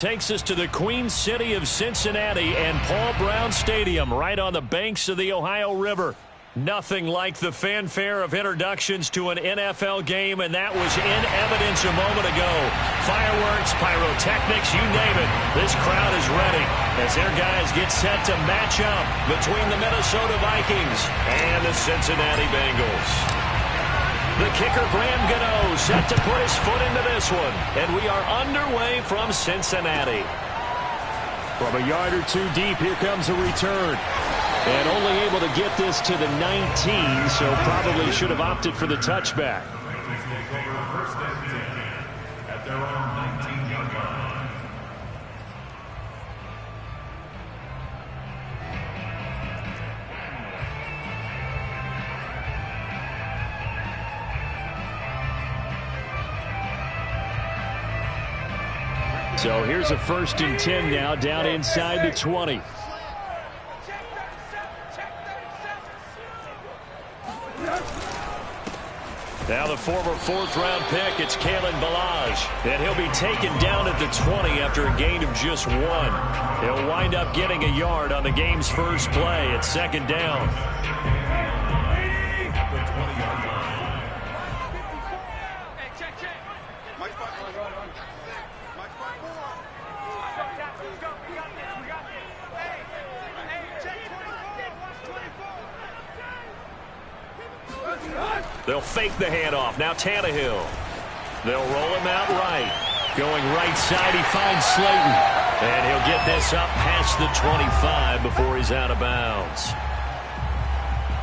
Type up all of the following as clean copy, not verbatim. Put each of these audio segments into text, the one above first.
Takes us to the Queen City of Cincinnati and Paul Brown Stadium right on the banks of the Ohio River. Nothing like the fanfare of introductions to an NFL game, and that was in evidence a moment ago. Fireworks, pyrotechnics, you name it. This crowd is ready as their guys get set to match up between the Minnesota Vikings and the Cincinnati Bengals. The kicker, Graham Gano, set to put his foot into this one. And we are underway from Cincinnati. From a yard or two deep, here comes a return. And only able to get this to the 19, so probably should have opted for the touchback. At their own 19-yard line. So here's a 1st and 10 now, down inside the 20. Now the former 4th-round pick, it's Kalen Ballage. And he'll be taken down at the 20 after a gain of just 1. He'll wind up getting a yard on the game's first play. It's 2nd down. They'll fake the handoff. Now Tannehill. They'll roll him out right. Going right side, he finds Slayton. And he'll get this up past the 25 before he's out of bounds.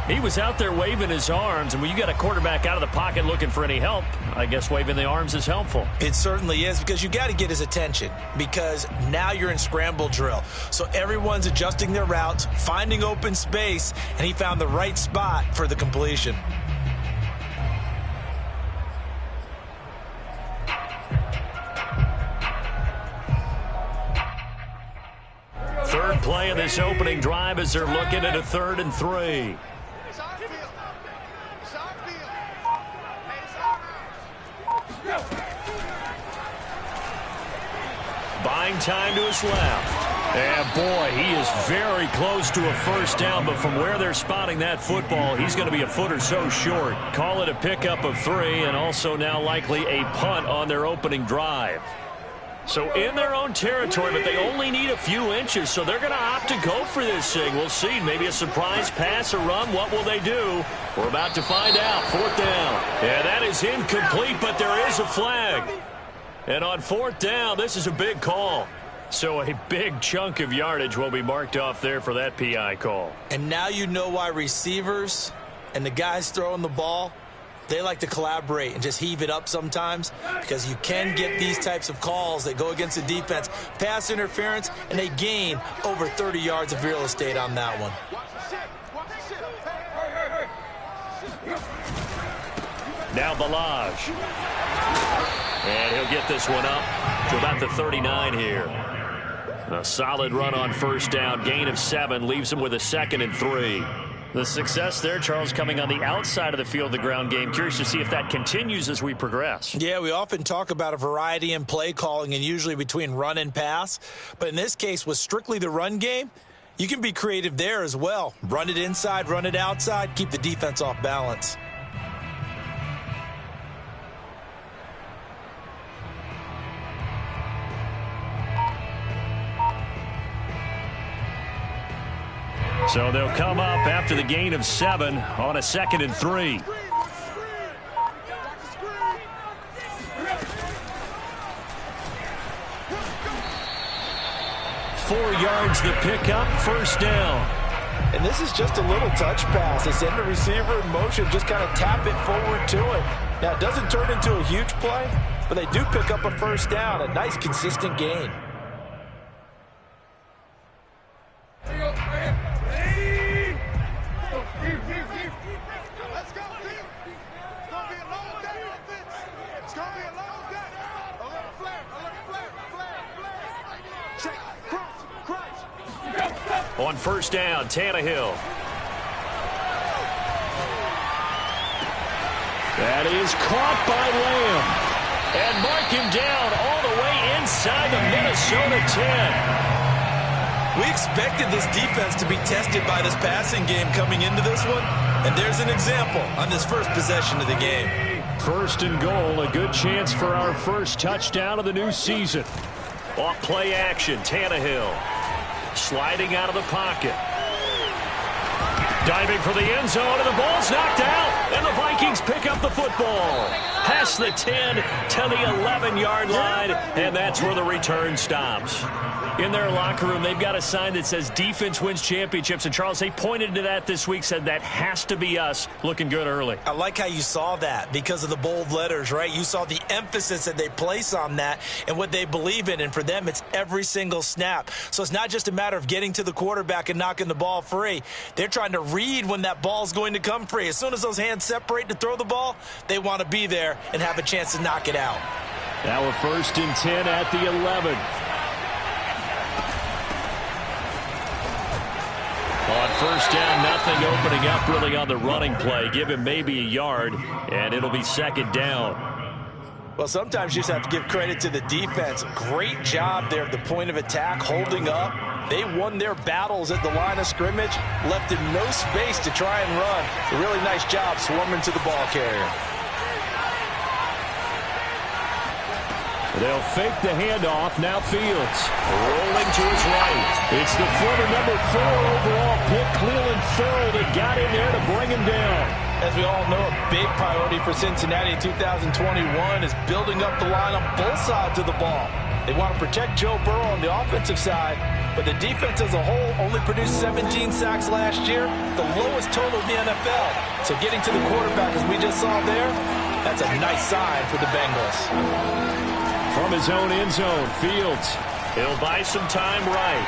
He was out there waving his arms, and when you got a quarterback out of the pocket looking for any help, I guess waving the arms is helpful. It certainly is, because you got to get his attention, because now you're in scramble drill. So everyone's adjusting their routes, finding open space, and he found the right spot for the completion. Third play of this opening drive as they're looking at a 3rd and 3. Buying time to his left. And boy, he is very close to a 1st down, but from where they're spotting that football, he's going to be a foot or so short. Call it a pickup of 3, and also now likely a punt on their opening drive. So in their own territory, but they only need a few inches, so they're going to opt to go for this thing. We'll see. Maybe a surprise pass or run. What will they do? We're about to find out. 4th down. Yeah, that is incomplete, but there is a flag. And on 4th down, this is a big call. So a big chunk of yardage will be marked off there for that PI call. And now you know why receivers and the guys throwing the ball, they like to collaborate and just heave it up sometimes, because you can get these types of calls that go against the defense. Pass interference, and they gain over 30 yards of real estate on that one. Now Ballage. And he'll get this one up to about the 39 here. A solid run on 1st down. Gain of 7 leaves him with a 2nd and 3. The success there, Charles, coming on the outside of the field, the ground game. Curious to see if that continues as we progress. Yeah, we often talk about a variety in play calling, and usually between run and pass. But in this case, with strictly the run game, you can be creative there as well. Run it inside, run it outside, keep the defense off balance. So they'll come up after the gain of 7 on a 2nd and 3. Four yards the pickup, 1st down. And this is just a little touch pass. They send the receiver in motion, just kind of tap it forward to it. Now, it doesn't turn into a huge play, but they do pick up a 1st down, a nice consistent gain. On 1st down, Tannehill. That is caught by Lamb. And mark him down all the way inside inside the Minnesota 10. We expected this defense to be tested by this passing game coming into this one, and there's an example on this first possession of the game. First and goal, a good chance for our first touchdown of the new season. Off play action, Tannehill sliding out of the pocket. Diving for the end zone, and the ball's knocked out, and the Vikings pick up the football. Past the 10 to the 11-yard line, and that's where the return stops. In their locker room, they've got a sign that says defense wins championships. And, Charles, they pointed to that this week, said that has to be us. Looking good early. I like how you saw that because of the bold letters, right? You saw the emphasis that they place on that and what they believe in. And for them, it's every single snap. So it's not just a matter of getting to the quarterback and knocking the ball free. They're trying to read when that ball is going to come free. As soon as those hands separate to throw the ball, they want to be there and have a chance to knock it out. Now a first and 10 at the 11. On first down, nothing opening up really on the running play. Give him maybe a yard, and it'll be second down. Well, sometimes you just have to give credit to the defense. Great job there at the point of attack, holding up. They won their battles at the line of scrimmage, left him no space to try and run. A really nice job swarming to the ball carrier. They'll fake the handoff. Now Fields rolling to his right. It's the former number 4 overall pick, Cleveland Ferrell, that got in there to bring him down. As we all know, a big priority for Cincinnati in 2021 is building up the line on both sides of the ball. They want to protect Joe Burrow on the offensive side, but the defense as a whole only produced 17 sacks last year, the lowest total in the NFL. So getting to the quarterback, as we just saw there, that's a nice sign for the Bengals. From his own end zone, Fields, he'll buy some time right.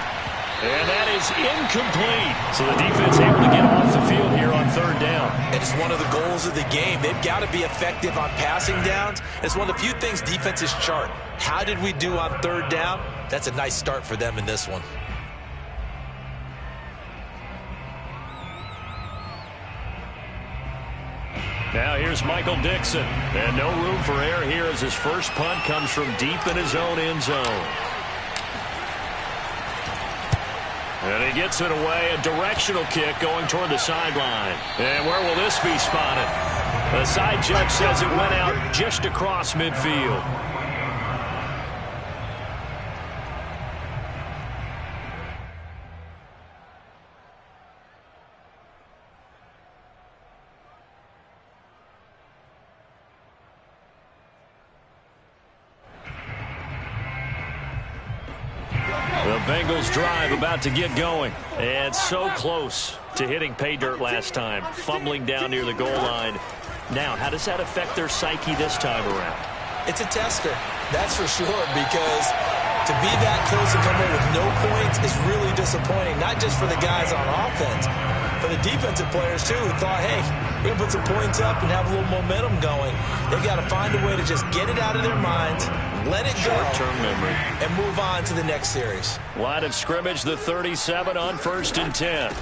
And that is incomplete. So the defense able to get off the field here on third down. And it's one of the goals of the game. They've got to be effective on passing downs. It's one of the few things defenses chart. How did we do on third down? That's a nice start for them in this one. Now here's Michael Dixon. And no room for error here as his first punt comes from deep in his own end zone. And he gets it away, a directional kick going toward the sideline. And where will this be spotted? The side judge says it went out just across midfield. The Bengals drive about to get going. And so close to hitting pay dirt last time. Fumbling down near the goal line. Now, how does that affect their psyche this time around? It's a tester, that's for sure, because to be that close and come in with no points is really disappointing, not just for the guys on offense, but the defensive players, too, who thought, hey, we're going to put some points up and have a little momentum going. They've got to find a way to just get it out of their minds, let it go, short-term memory, and move on to the next series. Line of scrimmage, the 37 on first and 10.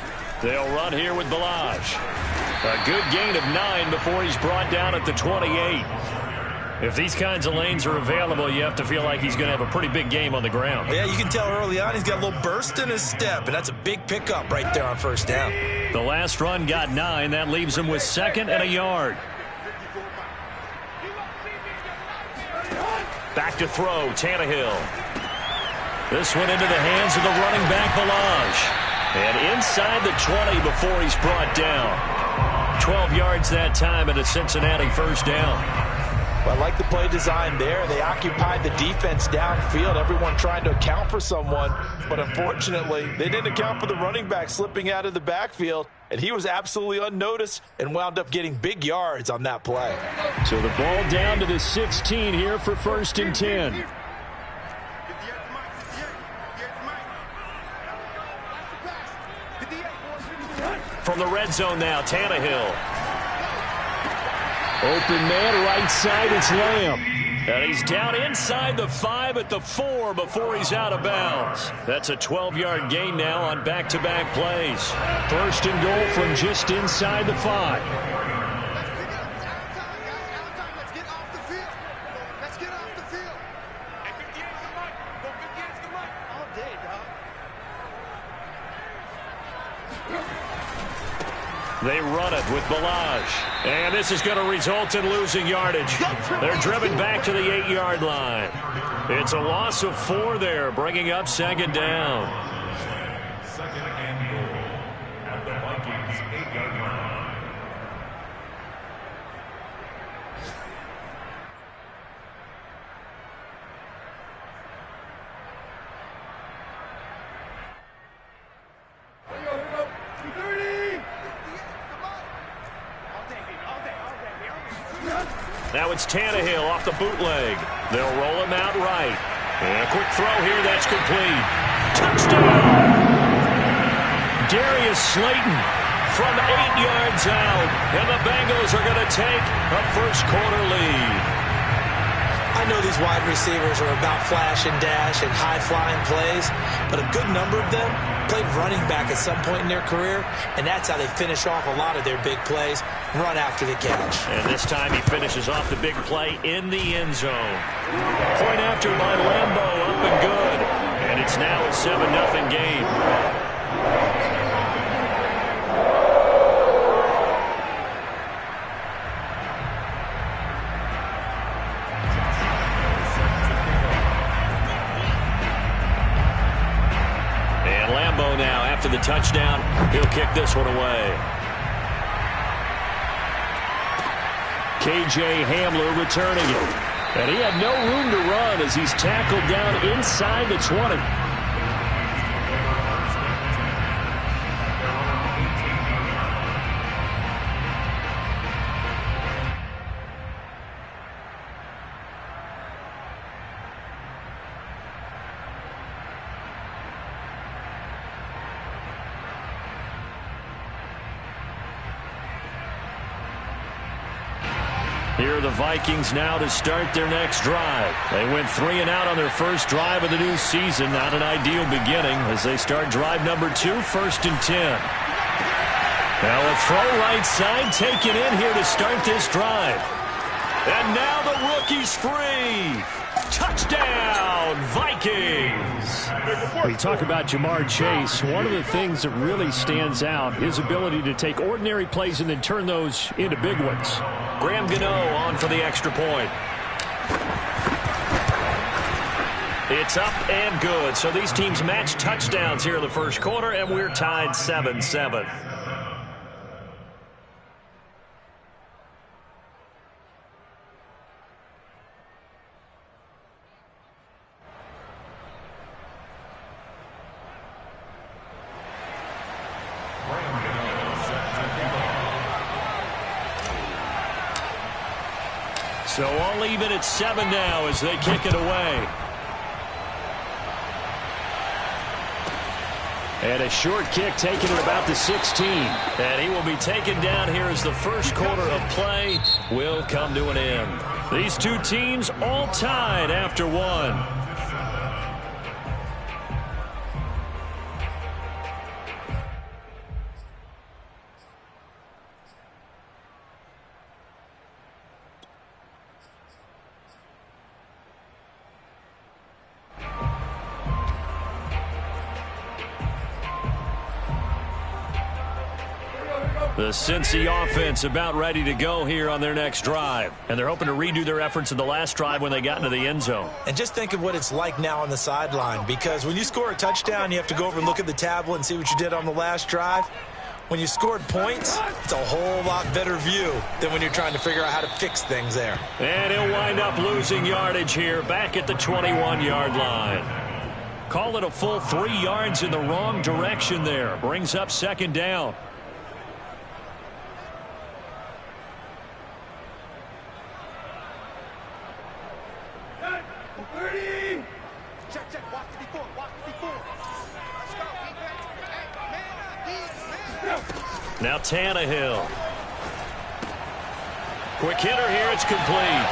They'll run here with Balaj. A good gain of 9 before he's brought down at the 28. If these kinds of lanes are available, you have to feel like he's going to have a pretty big game on the ground. Yeah, you can tell early on he's got a little burst in his step, and that's a big pickup right there on first down. The last run got 9. That leaves him with second and a yard. Back to throw, Tannehill. This one into the hands of the running back, Balaj. And inside the 20 before he's brought down. 12 yards that time and a Cincinnati first down. Well, I like the play design there. They occupied the defense downfield, everyone trying to account for someone. But unfortunately, they didn't account for the running back slipping out of the backfield. And he was absolutely unnoticed and wound up getting big yards on that play. So the ball down to the 16 here for first and 10. From the red zone now, Tannehill. Open man, right side, it's Lamb. And he's down inside the 5 at the 4 before he's out of bounds. That's a 12-yard gain now on back-to-back plays. First and goal from just inside the 5. They run it with Balaj. And this is going to result in losing yardage. They're driven back to the 8-yard line. It's a loss of 4 there, bringing up second down. Second and goal at the Vikings 8-yard line. Now it's Tannehill off the bootleg. They'll roll him out right. And a quick throw here, that's complete. Touchdown! Darius Slayton from 8 yards out. And the Bengals are going to take a first-quarter lead. I know these wide receivers are about flash and dash and high-flying plays, but a good number of them played running back at some point in their career, and that's how they finish off a lot of their big plays, run after the catch. And this time he finishes off the big play in the end zone. Point after by Lambo, up and good. And it's now a 7-0 game. Now after the touchdown, he'll kick this one away. KJ Hamler returning it. And he had no room to run as he's tackled down inside the 20. Here are the Vikings now to start their next drive. They went 3 and out on their first drive of the new season. Not an ideal beginning as they start drive number 2, 1st and 10. Now a throw right side taken in here to start this drive. And now the rookie's free. Touchdown, Vikings! When you talk about Jamar Chase, one of the things that really stands out, his ability to take ordinary plays and then turn those into big ones. Graham Gano on for the extra point. It's up and good. So these teams match touchdowns here in the first quarter, and we're tied 7-7. So all even at 7 now as they kick it away. And a short kick taken at about the 16. And he will be taken down here as the first quarter of play will come to an end. These two teams all tied after 1. The Cincy offense about ready to go here on their next drive. And they're hoping to redo their efforts in the last drive when they got into the end zone. And just think of what it's like now on the sideline, because when you score a touchdown, you have to go over and look at the tablet and see what you did on the last drive. When you scored points, it's a whole lot better view than when you're trying to figure out how to fix things there. And he'll wind up losing yardage here back at the 21-yard line. Call it a full 3 yards in the wrong direction there. Brings up second down. Now Tannehill. Quick hitter here. It's complete.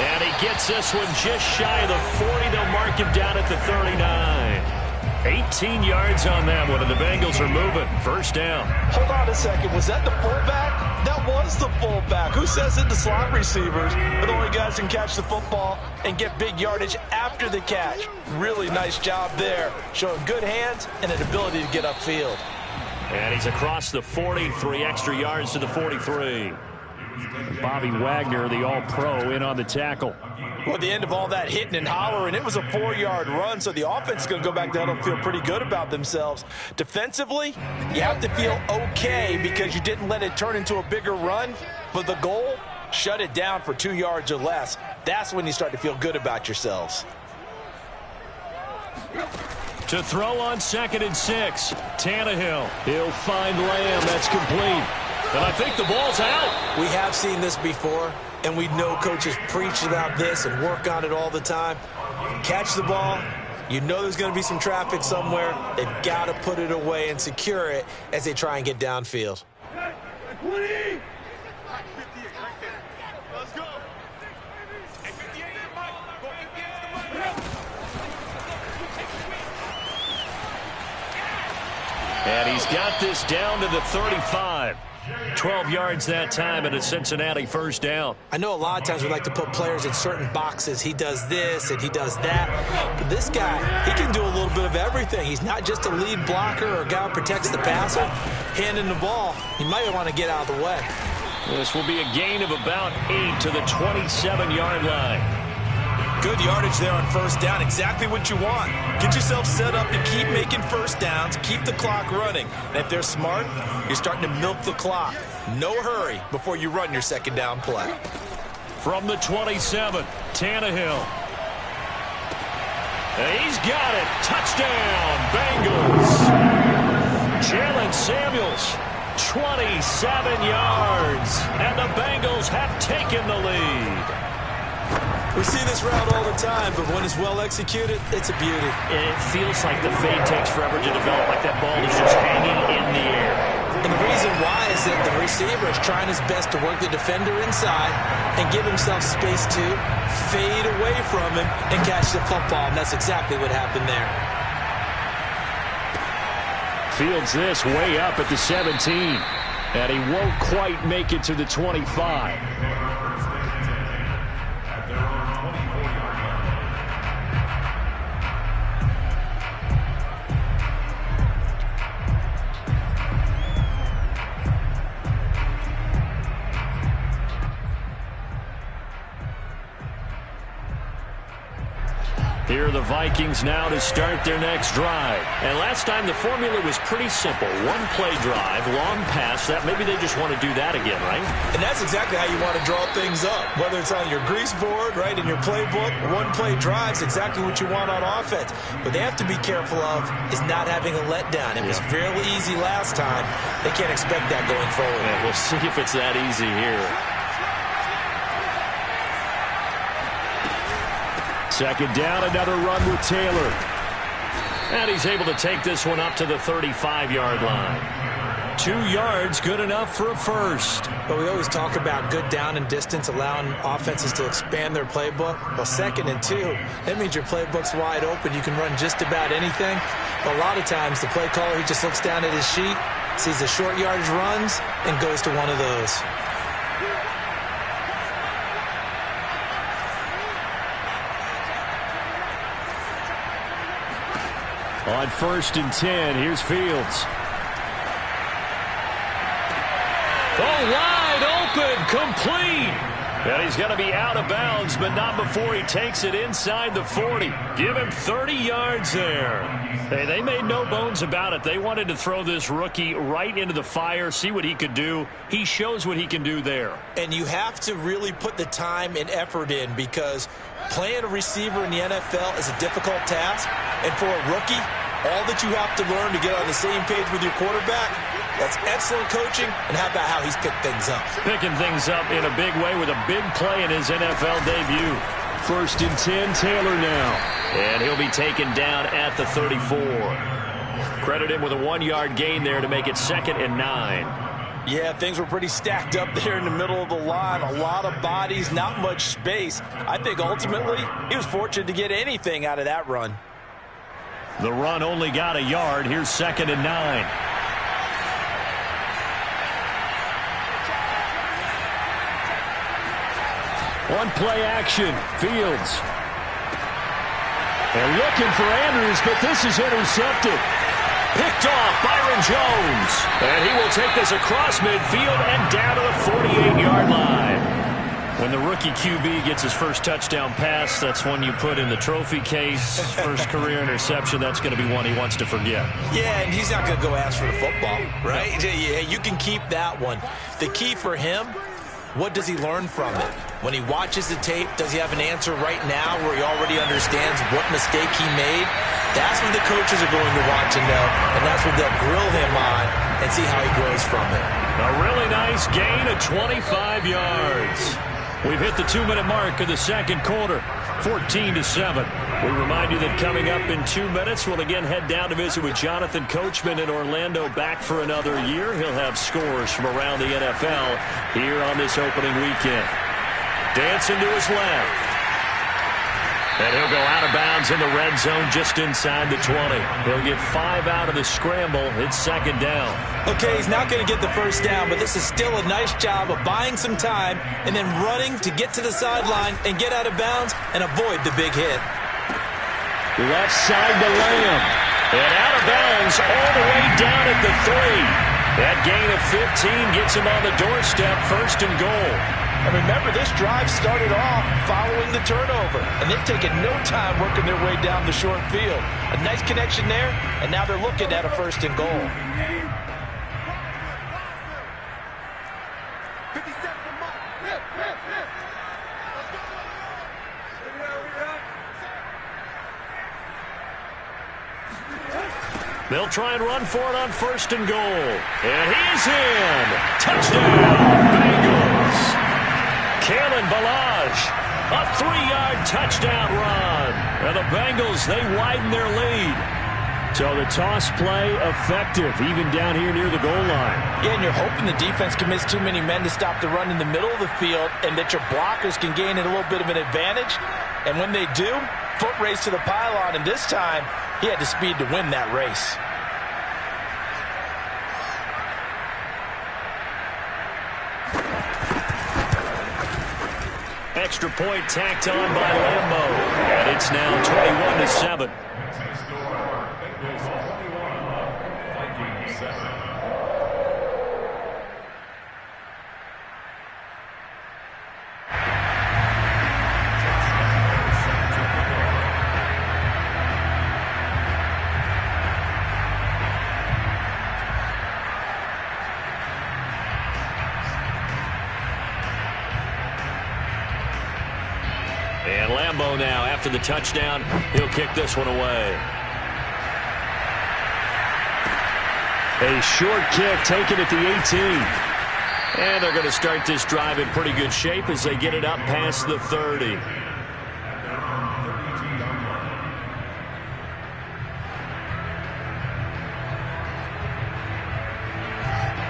And he gets this one just shy of the 40. They'll mark him down at the 39. 18 yards on that one, and the Bengals are moving. First down. Hold on a second. Was that the fullback? That was the fullback. Who says it to slot receivers are the only guys who can catch the football and get big yardage after the catch? Really nice job there, showing good hands and an ability to get upfield. And he's across the 40, 3 extra yards to the 43. Bobby Wagner, the All-Pro, in on the tackle. Well, at the end of all that hitting and hollering, it was a 4-yard run, so the offense is going to go back down and feel pretty good about themselves. Defensively, you have to feel okay because you didn't let it turn into a bigger run, but the goal, shut it down for 2 yards or less. That's when you start to feel good about yourselves. To throw on 2nd and 6, Tannehill. He'll find Lamb. That's complete. And I think the ball's out. We have seen this before, and we know coaches preach about this and work on it all the time. Catch the ball. You know there's going to be some traffic somewhere. They've got to put it away and secure it as they try and get downfield. And he's got this down to the 35. 12 yards that time and a Cincinnati first down. I know a lot of times we like to put players in certain boxes. He does this and he does that. But this guy, he can do a little bit of everything. He's not just a lead blocker or a guy who protects the passer. Handing the ball, he might want to get out of the way. This will be a gain of about 8 to the 27-yard line. Good yardage there on first down. Exactly what you want. Get yourself set up to keep making first downs, keep the clock running. And if they're smart, you're starting to milk the clock. No hurry before you run your second down play. From the 27, Tannehill. And he's got it. Touchdown, Bengals. Jalen Samuels, 27 yards. And the Bengals have taken the lead. We see this route all the time, but when it's well executed, it's a beauty. It feels like the fade takes forever to develop, like that ball is just hanging in the air. And the reason why is that the receiver is trying his best to work the defender inside and give himself space to fade away from him and catch the football, and that's exactly what happened there. Fields this way up at the 17, and he won't quite make it to the 25. Here are the Vikings now to start their next drive. And last time the formula was pretty simple. One play drive, long pass. That maybe they just want to do that again, right? And that's exactly how you want to draw things up. Whether it's on your grease board, right, in your playbook, one play drive's exactly what you want on offense. What they have to be careful of is not having a letdown. It was fairly easy last time. They can't expect that going forward. Yeah, we'll see if it's that easy here. Second down, another run with Taylor. And he's able to take this one up to the 35-yard line. 2 yards, good enough for a first. But we always talk about good down and distance, allowing offenses to expand their playbook. Well, 2nd and 2, that means your playbook's wide open. You can run just about anything. But a lot of times, the play caller, he just looks down at his sheet, sees the short yardage runs, and goes to one of those. On 1st and 10, here's Fields. Oh, wide open, complete. And he's going to be out of bounds, but not before he takes it inside the 40. Give him 30 yards there. Hey, they made no bones about it. They wanted to throw this rookie right into the fire, see what he could do. He shows what he can do there. And you have to really put the time and effort in, because playing a receiver in the NFL is a difficult task. And for a rookie, all that you have to learn to get on the same page with your quarterback, that's excellent coaching. And how about how he's picked things up? Picking things up in a big way with a big play in his NFL debut. 1st and 10, Taylor now. And he'll be taken down at the 34. Credit him with a 1-yard gain there to make it 2nd and 9. Yeah, things were pretty stacked up there in the middle of the line. A lot of bodies, not much space. I think ultimately he was fortunate to get anything out of that run. The run only got a yard. Here's 2nd and 9. On play action, Fields. And looking for Andrews, but this is intercepted. Picked off Byron Jones. And he will take this across midfield and down to the 48-yard line. When the rookie QB gets his first touchdown pass, that's one you put in the trophy case. First career interception, that's going to be one he wants to forget. Yeah, and he's not going to go ask for the football, right? Yeah, you can keep that one. The key for him, what does he learn from it? When he watches the tape, does he have an answer right now where he already understands what mistake he made? That's what the coaches are going to want to know, and that's what they'll grill him on and see how he grows from it. A really nice gain of 25 yards. We've hit the 2-minute mark of the second quarter, 14-7. We remind you that coming up in 2 minutes, we'll again head down to visit with Jonathan Coachman in Orlando, back for another year. He'll have scores from around the NFL here on this opening weekend. Dancing to his left. And he'll go out of bounds in the red zone just inside the 20. He'll get 5 out of the scramble. It's second down. Okay, he's not going to get the first down, but this is still a nice job of buying some time and then running to get to the sideline and get out of bounds and avoid the big hit. Left side to Lamb. And out of bounds all the way down at the 3. That gain of 15 gets him on the doorstep, first and goal. And remember, this drive started off following the turnover, and they've taken no time working their way down the short field. A nice connection there, and now they're looking at a first and goal. They'll try and run for it on first and goal. And he's in. Touchdown, Bengals. Kalen Ballage, a 3-yard touchdown run. And the Bengals, they widen their lead. So the toss play effective, even down here near the goal line. Yeah, and you're hoping the defense commits too many men to stop the run in the middle of the field and that your blockers can gain a little bit of an advantage. And when they do, foot race to the pylon, and this time he had the speed to win that race. Extra point tacked on by Lambeau. And it's now 21-7. And Lambeau now, after the touchdown, he'll kick this one away. A short kick taken at the 18. And they're going to start this drive in pretty good shape as they get it up past the 30.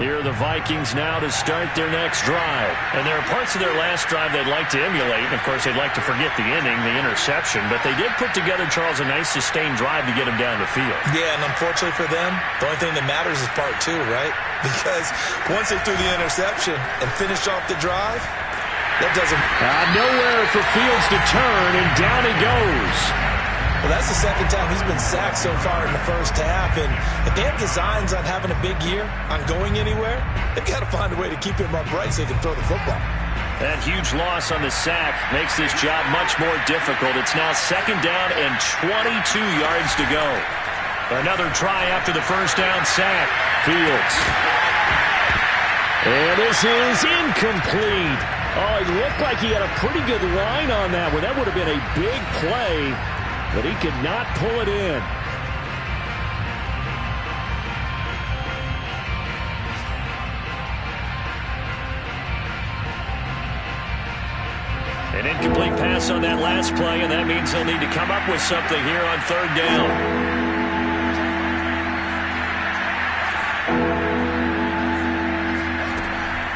Here are the Vikings now to start their next drive. And there are parts of their last drive they'd like to emulate. And, of course, they'd like to forget the inning, the interception. But they did put together, Charles, a nice sustained drive to get them down the field. Yeah, and unfortunately for them, the only thing that matters is part 2, right? Because once they threw the interception and finished off the drive, that doesn't... Nowhere for Fields to turn, and down he goes. Well, that's the second time he's been sacked so far in the first half. And if they have designs on having a big year, on going anywhere, they've got to find a way to keep him upright so he can throw the football. That huge loss on the sack makes this job much more difficult. It's now second down and 22 yards to go. Another try after the first down sack. Fields. And this is incomplete. Oh, it looked like he had a pretty good line on that one. That would have been a big play. But he could not pull it in. An incomplete pass on that last play, and that means they'll need to come up with something here on third down.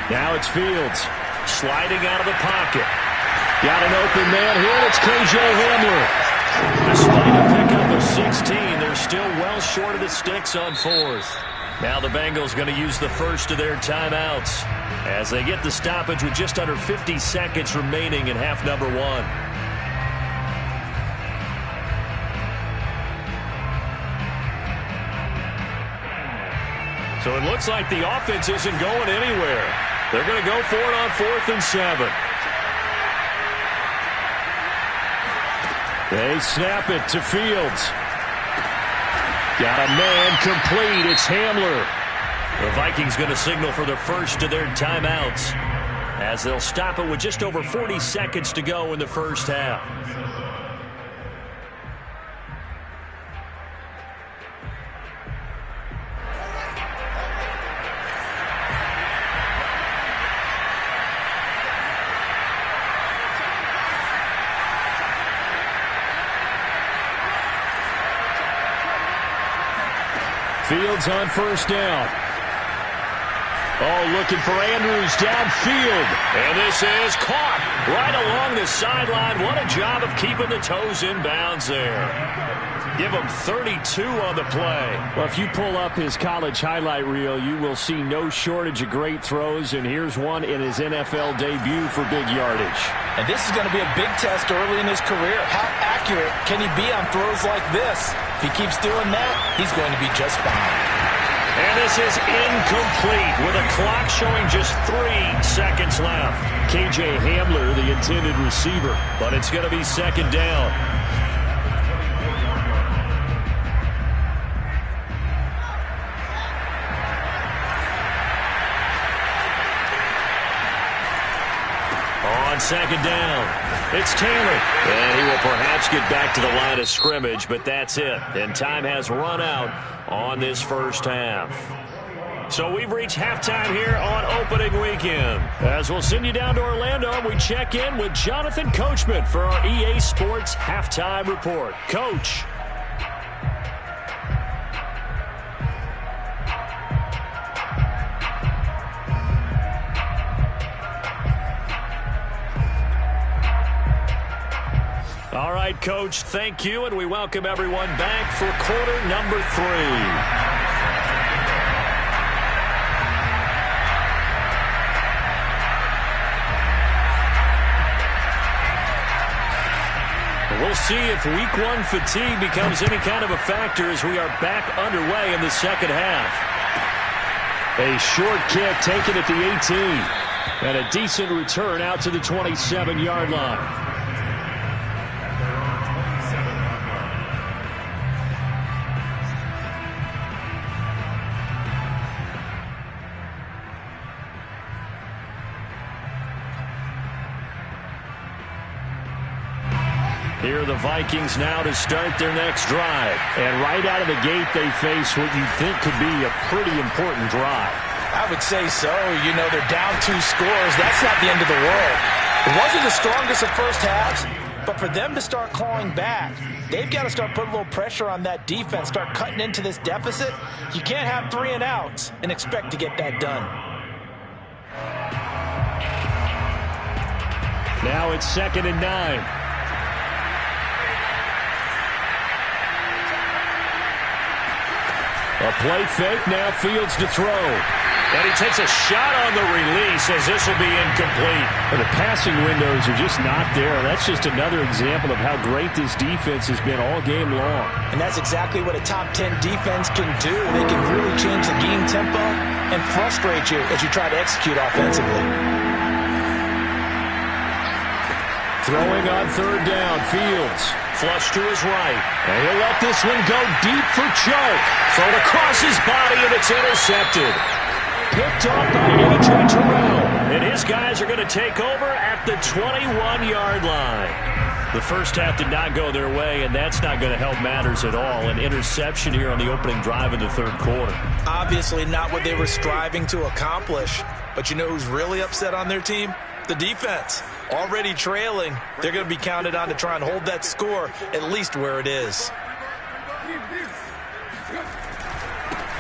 Now it's Fields. Sliding out of the pocket. Got an open man here. It's KJ Hamler. Despite a pickup of 16, they're still well short of the sticks on fourth. Now the Bengals going to use the first of their timeouts as they get the stoppage with just under 50 seconds remaining in half number one. So it looks like the offense isn't going anywhere. They're going to go for it on 4th and 7. They snap it to Fields. Got a man complete. It's Hamler. The Vikings going to signal for the first of their timeouts as they'll stop it with just over 40 seconds to go in the first half. Fields on first down. Oh, looking for Andrews downfield. And this is caught right along the sideline. What a job of keeping the toes in bounds there. Give him 32 on the play. Well, if you pull up his college highlight reel, you will see no shortage of great throws, and here's one in his NFL debut for big yardage. And this is going to be a big test early in his career. How accurate can he be on throws like this? If he keeps doing that, he's going to be just fine. And this is incomplete with a clock showing just 3 seconds left. KJ Hamler, the intended receiver. But it's going to be second down. On second down, it's Taylor. And he will perhaps get back to the line of scrimmage, but that's it. And time has run out on this first half. So we've reached halftime here on opening weekend. As we'll send you down to Orlando, we check in with Jonathan Coachman for our EA Sports Halftime Report. Coach. All right, Coach, thank you, and we welcome everyone back for quarter number 3. We'll see if week 1 fatigue becomes any kind of a factor as we are back underway in the second half. A short kick taken at the 18. And a decent return out to the 27-yard line. Here are the Vikings now to start their next drive. And right out of the gate, they face what you think could be a pretty important drive. I would say so. You know, they're down 2 scores. That's not the end of the world. It wasn't the strongest of first halves, but for them to start clawing back, they've got to start putting a little pressure on that defense, start cutting into this deficit. You can't have 3 and outs and expect to get that done. Now it's 2nd and 9. A play fake, now Fields to throw. And he takes a shot on the release as this will be incomplete. And the passing windows are just not there. That's just another example of how great this defense has been all game long. And that's exactly what a top 10 defense can do. They can really change the game tempo and frustrate you as you try to execute offensively. Throwing on 3rd down, Fields. Flush to his right. And he'll let this one go deep for choke. Thrown across his body, and it's intercepted. Picked off by A.J. Terrell. And his guys are going to take over at the 21-yard line. The first half did not go their way, and that's not going to help matters at all. An interception here on the opening drive of the 3rd quarter. Obviously not what they were striving to accomplish. But you know who's really upset on their team? The defense. Already trailing, they're going to be counted on to try and hold that score at least where it is.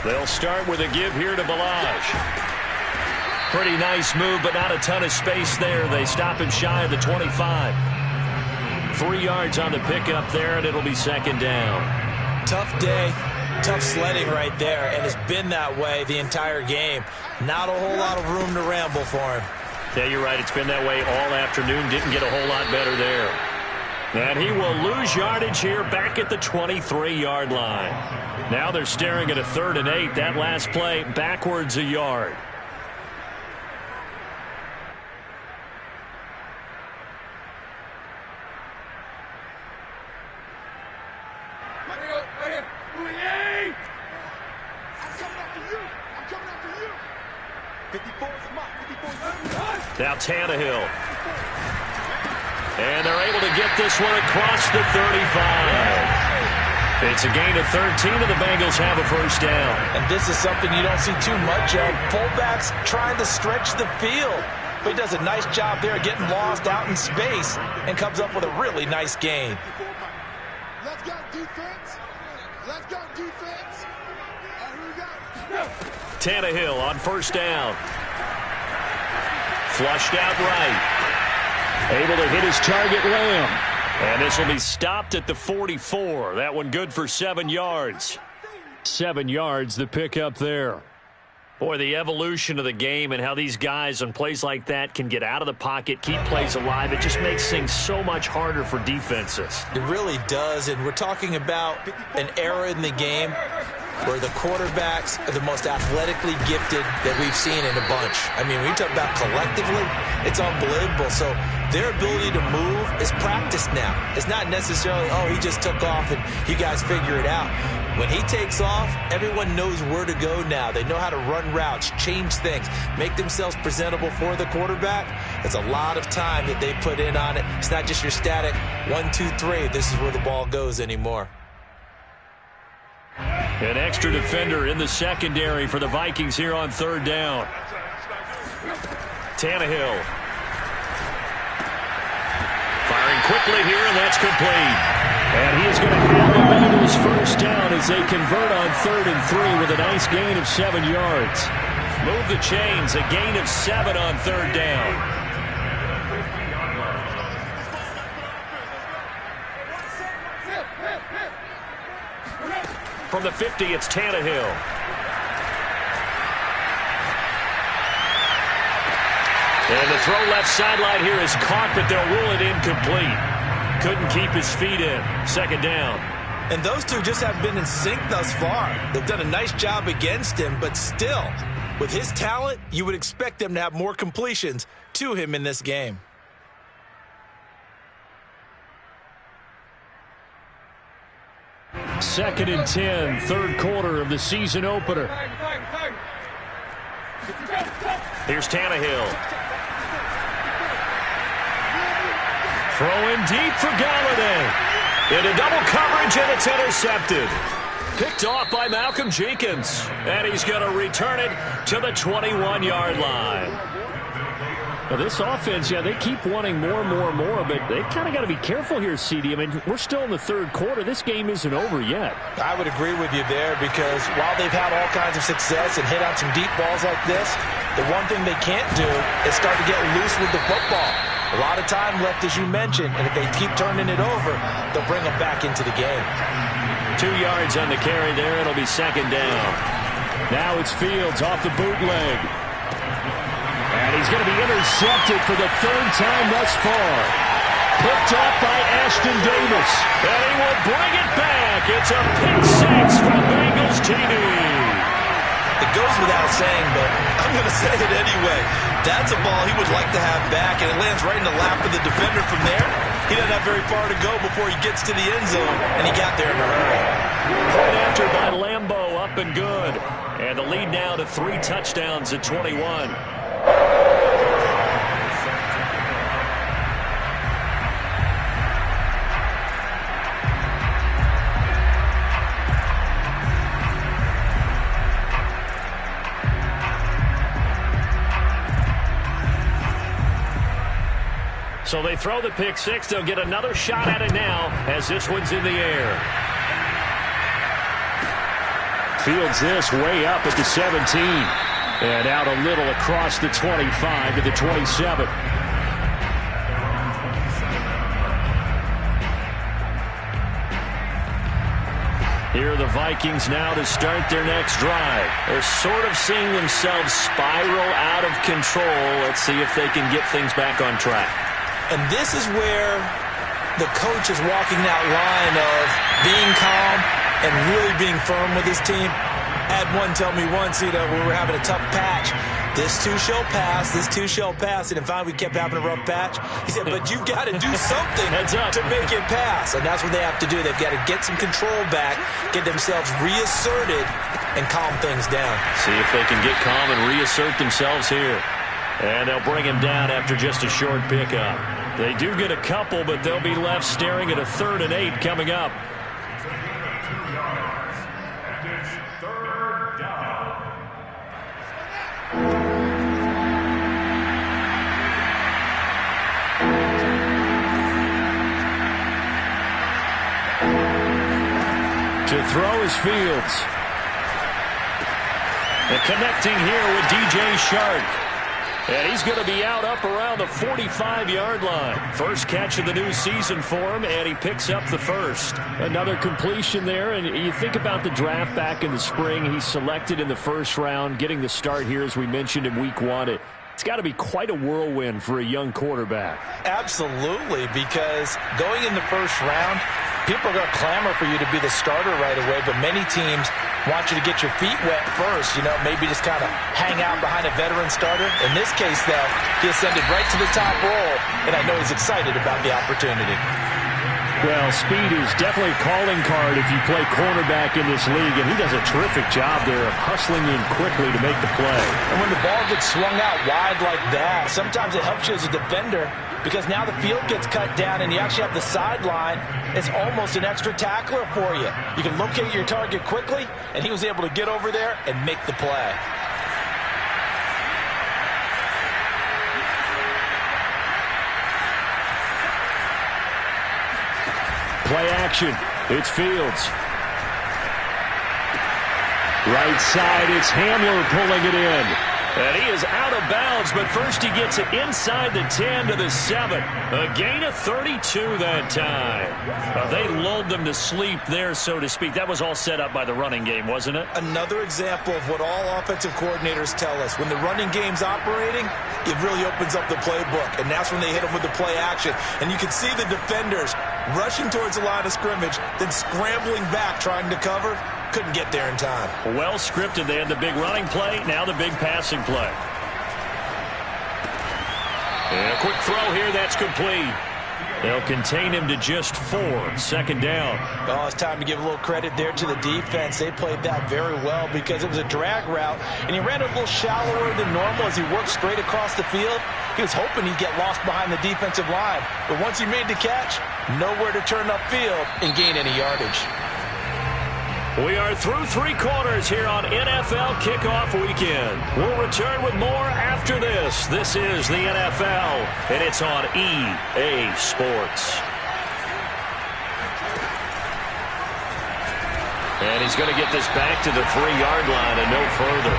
They'll start with a give here to Balaj. Pretty nice move, but not a ton of space there. They stop him shy of the 25. 3 yards on the pickup there, and it'll be 2nd down. Tough day. Tough sledding right there, and it's been that way the entire game. Not a whole lot of room to ramble for him. Yeah, you're right. It's been that way all afternoon. Didn't get a whole lot better there. And he will lose yardage here back at the 23-yard line. Now they're staring at a 3rd and 8. That last play backwards a yard. Now Tannehill. And they're able to get this one across the 35. It's a gain of 13, and the Bengals have a first down. And this is something you don't see too much of. Fullbacks trying to stretch the field. But he does a nice job there getting lost out in space and comes up with a really nice gain. Let's go defense. Let's go defense. Here we go. Tannehill on first down. Flushed out right. Able to hit his target, Lamb. And this will be stopped at the 44. That one good for 7 yards. 7 yards, the pickup there. Boy, the evolution of the game and how these guys on plays like that can get out of the pocket, keep plays alive, it just makes things so much harder for defenses. It really does, and we're talking about an era in the game where the quarterbacks are the most athletically gifted that we've seen in a bunch. I mean, when you talk about collectively, it's unbelievable. So their ability to move is practiced now. It's not necessarily, oh, he just took off and you guys figure it out. When he takes off, everyone knows where to go now. They know how to run routes, change things, make themselves presentable for the quarterback. It's a lot of time that they put in on it. It's not just your static 1, 2, 3. This is where the ball goes anymore. An extra defender in the secondary for the Vikings here on 3rd down. Tannehill. Firing quickly here, and that's complete. And he is going to have the Bengals first down as they convert on 3rd and 3 with a nice gain of 7 yards. Move the chains, a gain of 7 on 3rd down. From the 50, it's Tannehill. And the throw left sideline here is caught, but they'll rule it incomplete. Couldn't keep his feet in. 2nd down. And those two just haven't been in sync thus far. They've done a nice job against him, but still, with his talent, you would expect them to have more completions to him in this game. Second and 10, 3rd quarter of the season opener. Here's Tannehill. Throwing deep for Galladay. Into double coverage, and it's intercepted. Picked off by Malcolm Jenkins. And he's going to return it to the 21-yard line. Now this offense, yeah, they keep wanting more, but they kind of got to be careful here, CD. I mean, we're still in the 3rd quarter. This game isn't over yet. I would agree with you there because while they've had all kinds of success and hit on some deep balls like this, the one thing they can't do is start to get loose with the football. A lot of time left, as you mentioned, and if they keep turning it over, they'll bring them back into the game. 2 yards on the carry there. It'll be 2nd down. Now it's Fields off the bootleg. And he's going to be intercepted for the 3rd time thus far. Picked up by Ashton Davis. And he will bring it back. It's a pick 6 from Bengals TV. It goes without saying, but I'm going to say it anyway. That's a ball he would like to have back, and it lands right in the lap of the defender from there. He doesn't have very far to go before he gets to the end zone, and he got there in a hurry. Point after by Lambeau, up and good. And the lead now to 3 touchdowns at 21. So they throw the pick 6. They'll get another shot at it now as this one's in the air. Fields this way up at the 17. And out a little across the 25 to the 27. Here are the Vikings now to start their next drive. They're sort of seeing themselves spiral out of control. Let's see if they can get things back on track. And this is where the coach is walking that line of being calm and really being firm with his team. I had one tell me once, we were having a tough patch. This too shall pass, this too shall pass. And finally we kept having a rough patch. He said, but you've got to do something to make it pass. And that's what they have to do. They've got to get some control back, get themselves reasserted, and calm things down. See if they can get calm and reassert themselves here. And they'll bring him down after just a short pickup. They do get a couple, but they'll be left staring at a 3rd and 8 coming up. To throw is Fields. And connecting here with DJ Shark. And he's going to be out up around the 45-yard line. First catch of the new season for him, and he picks up the first. Another completion there, and you think about the draft back in the spring. He's selected in the first round, getting the start here, as we mentioned in week 1. It's got to be quite a whirlwind for a young quarterback. Absolutely, because going in the first round, people are going to clamor for you to be the starter right away, but many teams want you to get your feet wet first, maybe just kind of hang out behind a veteran starter. In this case, though, he ascended right to the top role, and I know he's excited about the opportunity. Well, speed is definitely a calling card if you play cornerback in this league, and he does a terrific job there of hustling in quickly to make the play. And when the ball gets swung out wide like that, sometimes it helps you as a defender because now the field gets cut down and you actually have the sideline. It's almost an extra tackler for you. You can locate your target quickly, and he was able to get over there and make the play. Play action. It's Fields. Right side, it's Hamler pulling it in. And he is out of bounds, but first he gets it inside the 10 to the 7. A gain of 32 that time. They lulled them to sleep there, so to speak. That was all set up by the running game, wasn't it? Another example of what all offensive coordinators tell us. When the running game's operating, it really opens up the playbook, and that's when they hit them with the play action. And you can see the defenders rushing towards the line of scrimmage, then scrambling back trying to cover. Couldn't get there in time. Well scripted. They had the big running play, now the big passing play. And a quick throw here, that's complete. They'll contain him to just 4. 2nd down. Oh, it's time to give a little credit there to the defense. They played that very well because it was a drag route, and he ran a little shallower than normal as he worked straight across the field. He was hoping he'd get lost behind the defensive line, but once he made the catch, nowhere to turn upfield and gain any yardage. We are through 3 quarters here on NFL Kickoff Weekend. We'll return with more after this. This is the NFL, and it's on EA Sports. And he's going to get this back to the 3-yard line and no further.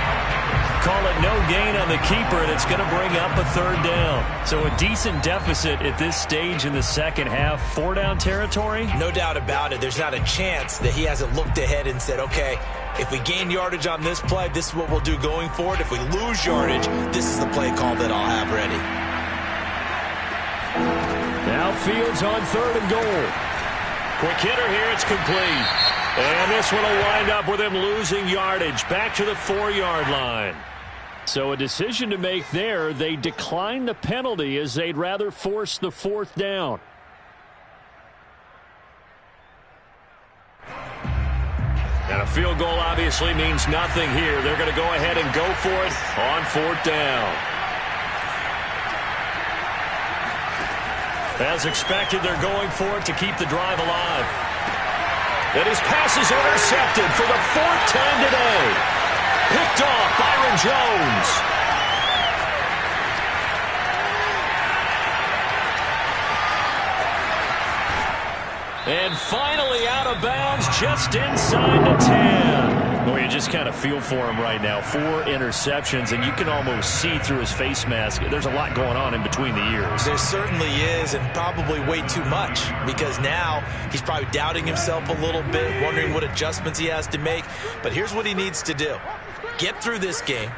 Call it no gain on the keeper, and it's going to bring up a 3rd down. So a decent deficit at this stage in the second half. 4-down territory? No doubt about it. There's not a chance that he hasn't looked ahead and said, okay, if we gain yardage on this play, this is what we'll do going forward. If we lose yardage, this is the play call that I'll have ready. Now Fields on 3rd and goal. Quick hitter here, it's complete. And this one will wind up with him losing yardage. Back to the 4-yard line. So a decision to make there. They decline the penalty as they'd rather force the 4th down. And a field goal obviously means nothing here. They're going to go ahead and go for it on 4th down. As expected, they're going for it to keep the drive alive. And his pass is intercepted for the 4th time today. Picked off Byron Jones. And finally out of bounds just inside the 10. Boy, you just kind of feel for him right now. 4 interceptions, and you can almost see through his face mask. There's a lot going on in between the ears. There certainly is, and probably way too much, because now he's probably doubting himself a little bit, wondering what adjustments he has to make. But here's what he needs to do. Get through this game,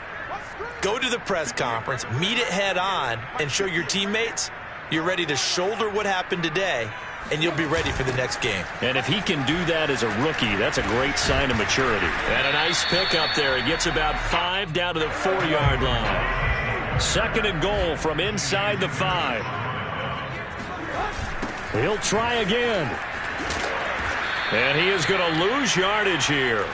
go to the press conference, meet it head on, and show your teammates you're ready to shoulder what happened today, and you'll be ready for the next game. And if he can do that as a rookie, that's a great sign of maturity. And a nice pick up there. He gets about 5 down to the 4-yard line. 2nd and goal from inside the 5. He'll try again. And he is going to lose yardage here.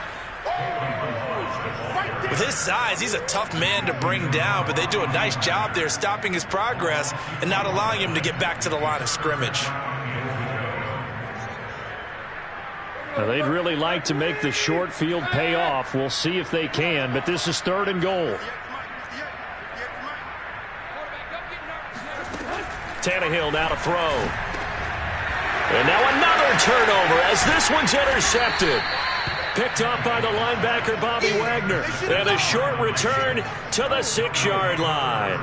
With his size, he's a tough man to bring down, but they do a nice job there stopping his progress and not allowing him to get back to the line of scrimmage. Now, they'd really like to make the short field pay off. We'll see if they can, but this is 3rd and goal. Tannehill now to throw. And now another turnover as this one's intercepted. Picked off by the linebacker, Bobby Wagner. And a short return to the 6-yard line.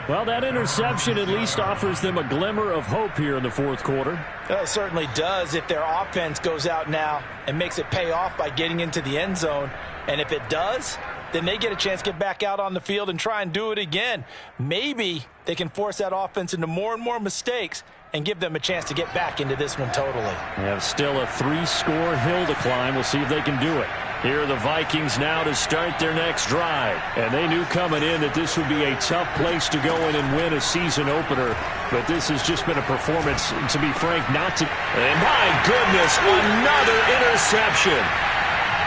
Well, that interception at least offers them a glimmer of hope here in the 4th quarter. Well, it certainly does if their offense goes out now and makes it pay off by getting into the end zone. And if it does, then they get a chance to get back out on the field and try and do it again. Maybe they can force that offense into more and more mistakes and give them a chance to get back into this one totally. They have still a 3-score hill to climb. We'll see if they can do it. Here are the Vikings now to start their next drive. And they knew coming in that this would be a tough place to go in and win a season opener. But this has just been a performance, to be frank, not to... And my goodness, another interception.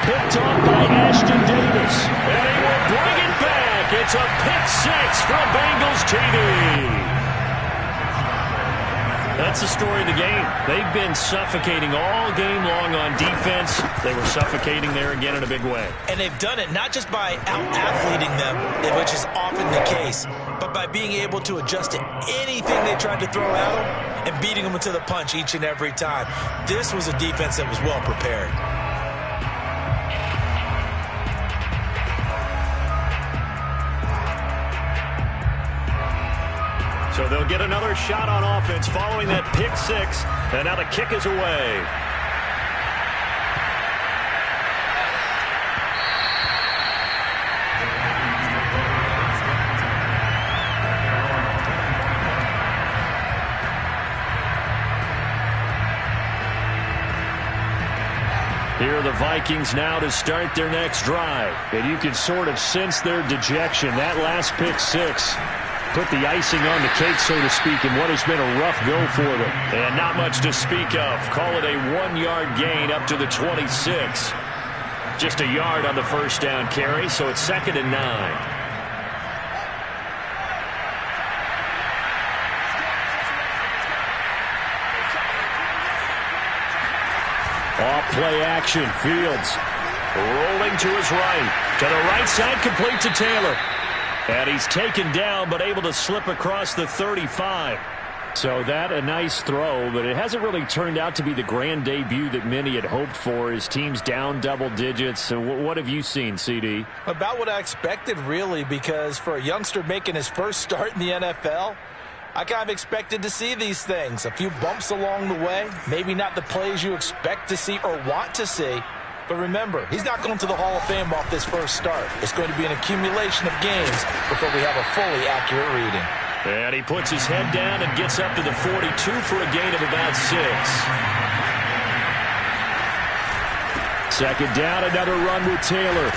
Picked off by Ashton Davis. And they will bring it back. It's a pick 6 from Bengals TD. That's the story of the game. They've been suffocating all game long on defense. They were suffocating there again in a big way. And they've done it not just by out-athleting them, which is often the case, but by being able to adjust to anything they tried to throw at them and beating them to the punch each and every time. This was a defense that was well prepared. So they'll get another shot on offense following that pick 6. And now the kick is away. Here are the Vikings now to start their next drive. And you can sort of sense their dejection. That last pick 6 put the icing on the cake, so to speak, in what has been a rough go for them. And not much to speak of. Call it a 1-yard gain up to the 26. Just a yard on the first down carry, so it's 2nd and 9. Off play action. Fields rolling to his right. To the right side, complete to Taylor. And he's taken down, but able to slip across the 35. So that a nice throw, but it hasn't really turned out to be the grand debut that many had hoped for. His team's down double digits. So what have you seen, CD? About what I expected, really, because for a youngster making his first start in the NFL, I kind of expected to see these things. A few bumps along the way, maybe not the plays you expect to see or want to see. But remember, he's not going to the Hall of Fame off this first start. It's going to be an accumulation of games before we have a fully accurate reading. And he puts his head down and gets up to the 42 for a gain of about 6. 2nd down, another run with Taylor.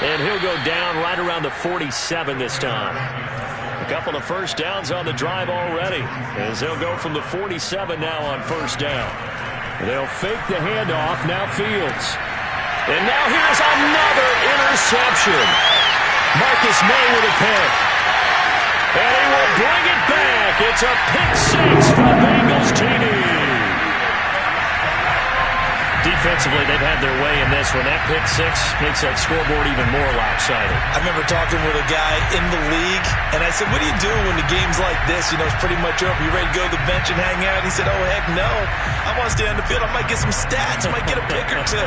And he'll go down right around the 47 this time. A couple of first downs on the drive already, as they'll go from the 47 now on first down. They'll fake the handoff, now Fields. And now here's another interception. Marcus May with a pick. And he will bring it back. It's a pick 6 for Bengals TD. defensively, they've had their way in this one. That pick six makes that scoreboard even more lopsided. I remember talking with a guy in the league, and I said, what do you do when the game's like this? You know, it's pretty much over. You ready to go to the bench and hang out? He said, oh, heck no. I want to stay on the field. I might get some stats. I might get a pick or two.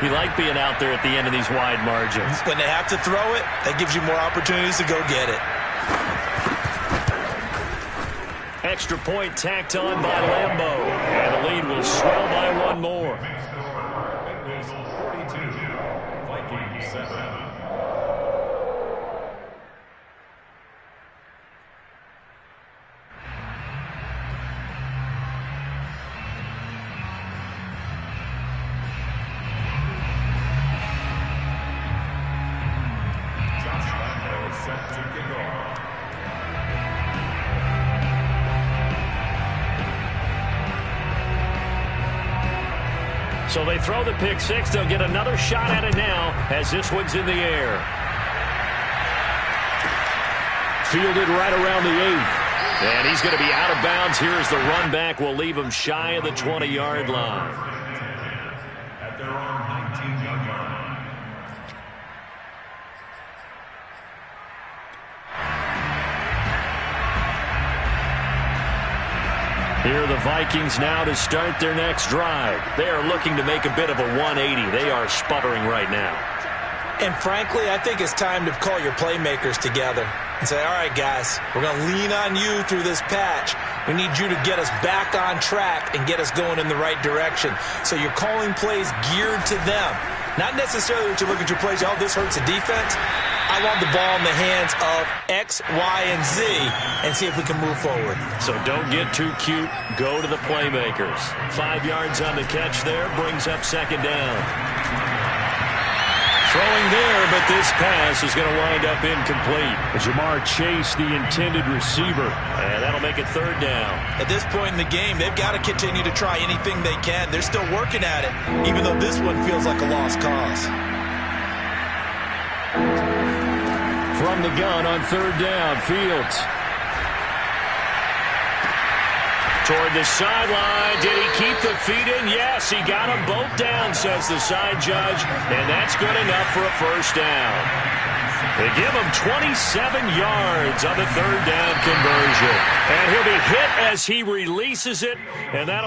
You like being out there at the end of these wide margins. When they have to throw it, that gives you more opportunities to go get it. Extra point tacked on by Lambeau. And the lead will swell by one more. Bengals 42, Vikings 7. Josh Lambeau set to kick off. So they throw the pick six. They'll get another shot at it now as this one's in the air. Fielded right around the 8. And he's going to be out of bounds. Here's the run back. Will leave him shy of the 20-yard line. At their own 19-yard line. Here are the Vikings now to start their next drive. They are looking to make a bit of a 180. They are sputtering right now. And frankly, I think it's time to call your playmakers together and say, all right, guys, we're going to lean on you through this patch. We need you to get us back on track and get us going in the right direction. So you're calling plays geared to them. Not necessarily that you look at your plays, oh, this hurts the defense. I want the ball in the hands of X, Y, and Z and see if we can move forward. So don't get too cute. Go to the playmakers. 5 yards on the catch there. Brings up second down. Throwing there, but this pass is going to wind up incomplete. Jamar Chase, the intended receiver. And that'll make it third down. At this point in the game, they've got to continue to try anything they can. They're still working at it, even though this one feels like a lost cause. From the gun on third down, Fields. Toward the sideline. Did he keep the feet in? Yes, he got them both down, says the side judge. And that's good enough for a first down. They give him 27 yards on the third down conversion. And he'll be hit as he releases it. And that'll